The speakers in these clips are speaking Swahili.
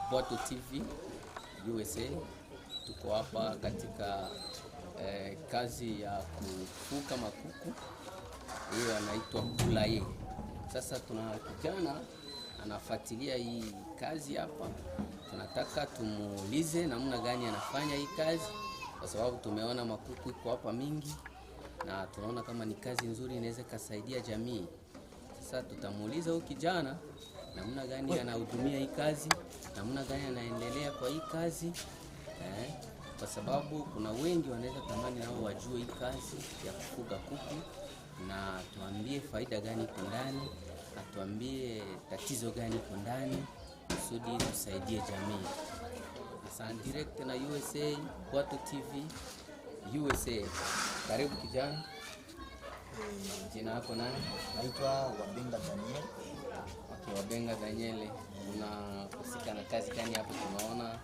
Bujumbura TV USA. Tuko hapa katika kazi ya kufuka makuku, hiyo anaitwa kulaye. Sasa tuna kijana anafuatilia hii kazi hapa, tunataka tumuulize namna gani anafanya hii kazi, kwa sababu tumeona makuku iko hapa mingi na tunaona kama ni kazi nzuri inaweza kusaidia jamii. Sasa tutamuuliza huyu kijana namna gani anahudumia hii kazi, namna gani anaendelea kwa hii kazi, kwa sababu kuna wengi wanaweza tamani nao wajue hii kazi ya kufuga kuku, na tuambie faida gani iko ndani, atuambie tatizo gani iko ndani, kusudi tusaidie jamii. Asante. Direct na USA, Bujumbura TV USA. Karibu kijana. Jina lako nani? Naitwa Wabenga Daniel. Okay, Wabenga Daniel. Unahusika na kazi gani hapa? Tunaona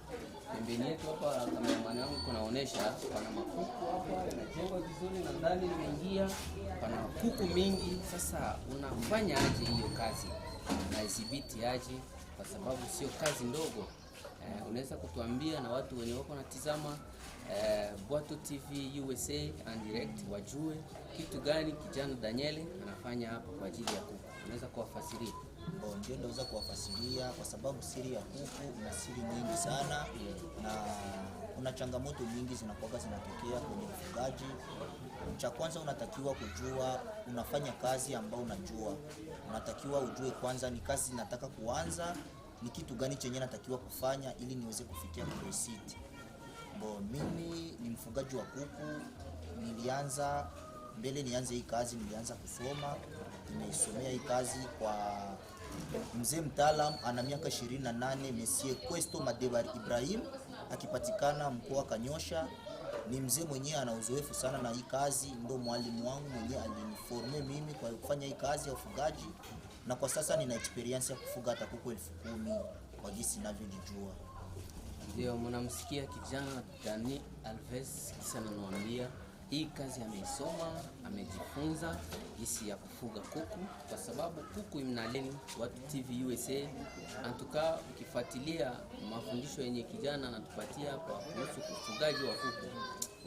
pembeni yetu hapa kameraman wangu kunaonesha pana makuku hapa yanajengwa vizuri na ndani nimeingia pana kuku mingi. Sasa unafanya aje hiyo kazi? Unaidhibiti aje? Kwa sababu sio kazi ndogo. Unaweza kutuambia na watu wenye wako natizama Bujumbura TV USA and direct wajue kitu gani kijana Daniel anafanya hapa kwa ajili ya kuku? Unaweza kuwafasiria? Ndio, naweza kuwafasiria kwa sababu siri ya kuku ina siri nyingi sana, na kuna changamoto nyingi zinatokea kwenye ufugaji. Cha kwanza unatakiwa kujua unafanya kazi ambayo unajua. Unatakiwa ujue kwanza ni kazi nataka kuanza, ni kitu gani chenye natakiwa kufanya ili niweze kufikia kwa site. Mimi ni mfugaji wa kuku. Nilianza mbele nianze hii kazi, nilianza kusoma. Nimeisomea hii kazi kwa mzee mtaalam ana miaka 28, Monsieur Questo Madebar Ibrahim, akipatikana mkoa wa Kanyosha. Ni mzee mwenyewe ana uzoefu sana na hii kazi, ndo mwalimu wangu mwenyewe aliniforme mimi kwa kufanya hii kazi ya ufugaji, na kwa sasa nina experience ya kufuga hata kuku 10,000 kwa jinsi ninavyojijua. Ndio mnamsikia kijana Dani Alves kisa ananiambia hii kazi ameisoma, amejifunza jinsi ya kufuga kuku, kwa sababu kuku imnaleni Bujumbura TV USA. Antuka ukifuatilia mafundisho yenye kijana anatupatia hapa kuhusu ufugaji wa kuku,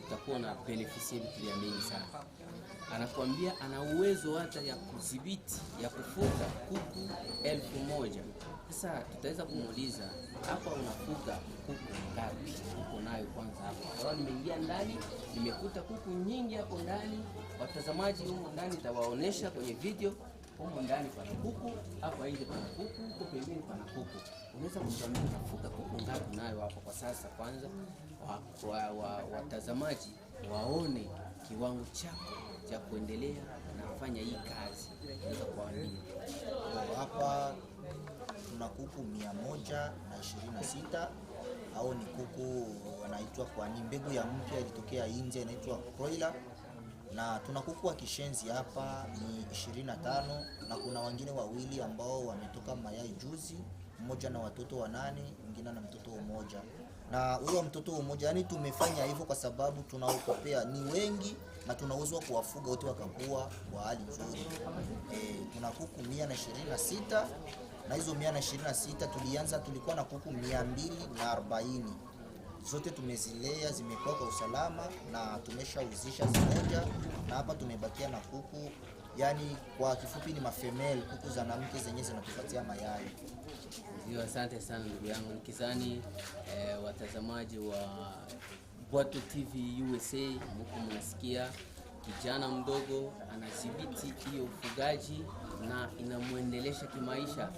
utakuwa na benefisi ya mingi sana. Anakuambia ana uwezo hata ya kudhibiti ya kufuga kuku 1,000. Sasa tutaweza kumuuliza hapa unafuga kuku ngapi? Uko nayo kwanza hapa. Kwa nimeingia ndani, nimekuta kuku nyingi hapo ndani. Watazamaji huko ndani tawaonesha kwenye video. Huko ndani pana kuku, hapa nje pana kuku, huko pembeni pana kuku. Unaweza kutuambia unafuga kuku ngapi nayo hapo kwa sasa? Kwanza watazamaji waone kiwango chako cha kuendelea na kufanya hii kazi. Unaweza kuambia hapa tuna kuku 126 au ni kuku wanaitwa kwa ni mbegu ya mpya ilitokea nje inaitwa broiler, na tuna kuku wa kishenzi hapa ni 25, na kuna wengine wawili ambao wametoka mayai juzi, mmoja na watoto 8, mwingine na mtoto mmoja. Na huyo mtoto mmoja, yani tumefanya hivyo kwa sababu tunaokopea ni wengi na tunaweza kuwafuga wote wakakuwa kwa hali nzuri. Tuna kuku 126, na hizo 126 tulikuwa na kuku 240. Zote tumezilea, zimekuwa kwa usalama na tumeshauzisha zimoja, na hapa tumebakia na kuku, yani kwa kifupi ni mafemale, kuku za namke zenye zinatupatia mayai. Ndio, asante sana ndugu yangu. Nikizani watazamaji wa Bujumbura TV USA mko mnasikia kijana mdogo anadhibiti hiyo ufugaji na inamuendelesha kimaisha,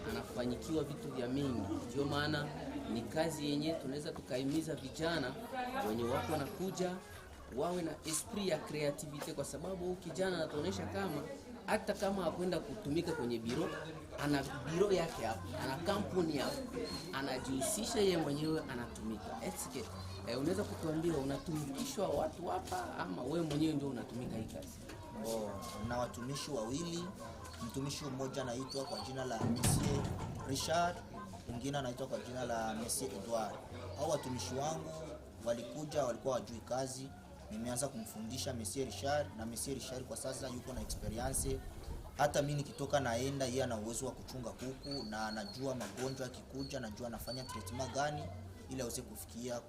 anafanyikiwa vitu vya mingi. Ndio maana ni kazi yenye tunaweza tukaimiza vijana wenye wako wanakuja wawe na esprit ya creativity, kwa sababu kijana anatuonesha kama hata kama hakwenda kutumika kwenye biro, ana biro yake hapo, ana kampuni hapo, anajihusisha yeye mwenyewe anatumika. Unaweza kutuambia unatumikishwa watu hapa ama wewe mwenyewe ndio unatumika hii kazi? Na watumishi wawili. Mtumishi mmoja anaitwa kwa jina la Monsieur Richard, mwingine anaitwa kwa jina la Monsieur Edouard. Hao watumishi wangu walikuja, walikuwa wajui kazi. Nimeanza kumfundisha Monsieur Richard, na Monsieur Richard kwa sasa yuko na experience hata mimi nikitoka naenda, yeye ana uwezo wa kuchunga kuku na anajua magonjwa yakikuja, anajua anafanya treatment gani ili aweze kufikia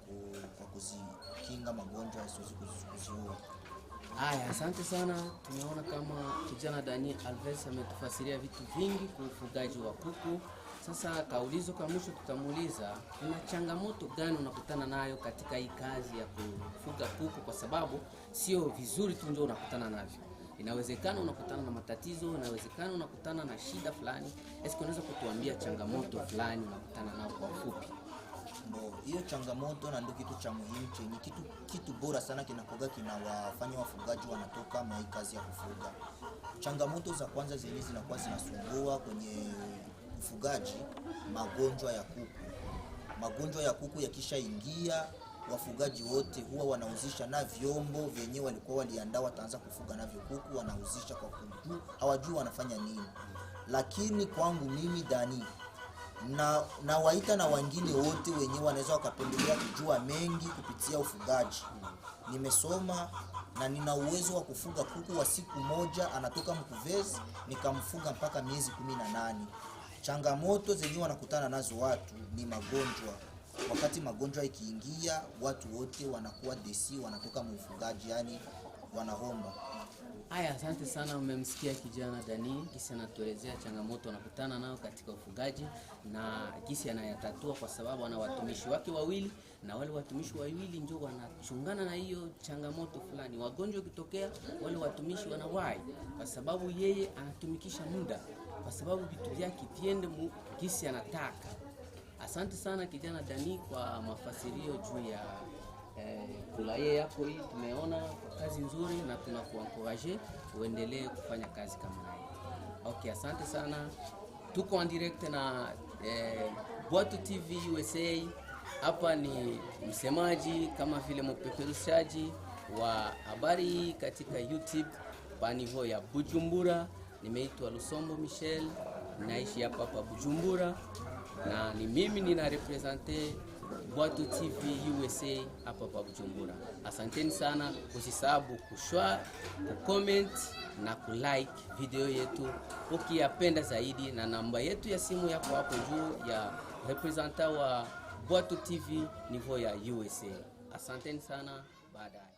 kwa kuzikinga magonjwa yasiweze kuziua. Haya, asante sana. Tumeona kama kijana Dani Alves ametufasiria vitu vingi kwa ufugaji wa kuku. Sasa kaulizo kwa mwisho tutamuuliza, kuna changamoto gani unakutana nayo katika hii kazi ya kufuga kuku, kwa sababu sio vizuri tu ndio unakutana navyo. Inawezekana unakutana na matatizo, inawezekana unakutana na shida fulani. Unaweza kutuambia changamoto fulani unakutana nao kwa ufupi? Hiyo changamoto na ndio kitu cha muhimu chenye kitu bora sana kinawafanya wafugaji wanatoka mwa kazi ya kufuga. Changamoto za kwanza zenye zinakuwa zinasumbua kwenye ufugaji, magonjwa ya kuku. Magonjwa ya kuku yakishaingia, wafugaji wote huwa wanauzisha na vyombo vyenye walikuwa waliandaa wataanza kufuga navyo kuku, wanauzisha kwa kuku, hawajui wanafanya nini. Lakini kwangu mimi Dani na waita na wengine wote wenye wanaweza wakapendelea kujua mengi kupitia ufugaji. Nimesoma na nina uwezo wa kufuga kuku wa siku moja, anatoka mkuvezi nikamfuga mpaka miezi 18. Changamoto zenye wanakutana nazo watu ni magonjwa. Wakati magonjwa ikiingia, watu wote wanakuwa desi, wanatoka mfugaji, yani wanahomba. Haya, asante sana. Umemsikia kijana Dani kisi anatuelezea changamoto anakutana nao katika ufugaji na kisi anayatatua, kwa sababu ana watumishi wake wawili na wale watumishi wawili ndio wanachungana na hiyo changamoto fulani. Wagonjwa kitokea, wale watumishi wanawahi kwa sababu yeye anatumikisha muda, kwa sababu vitu vyake viende kisi anataka. Asante sana kijana Dani kwa mafasirio juu ya kulaye yako hii. Tumeona kazi nzuri na tunakuencourage uendelee kufanya kazi kama hii. Okay, asante sana. Tuko en direct na Bwatu TV USA. Hapa ni msemaji kama vile mpeperushaji wa habari katika YouTube pa niveau ya Bujumbura. Nimeitwa Lusombo Michel, naishi hapa Bujumbura na ni mimi nina represente Bwatu TV USA hapa Bujumbura. Asanteni sana. Usisahau kushare, kucomment na kulike video yetu ukiyapenda zaidi, na namba yetu ya simu yako hapo juu ya representa wa Bwatu TV niveau ya USA. Asanteni sana. Baadaye.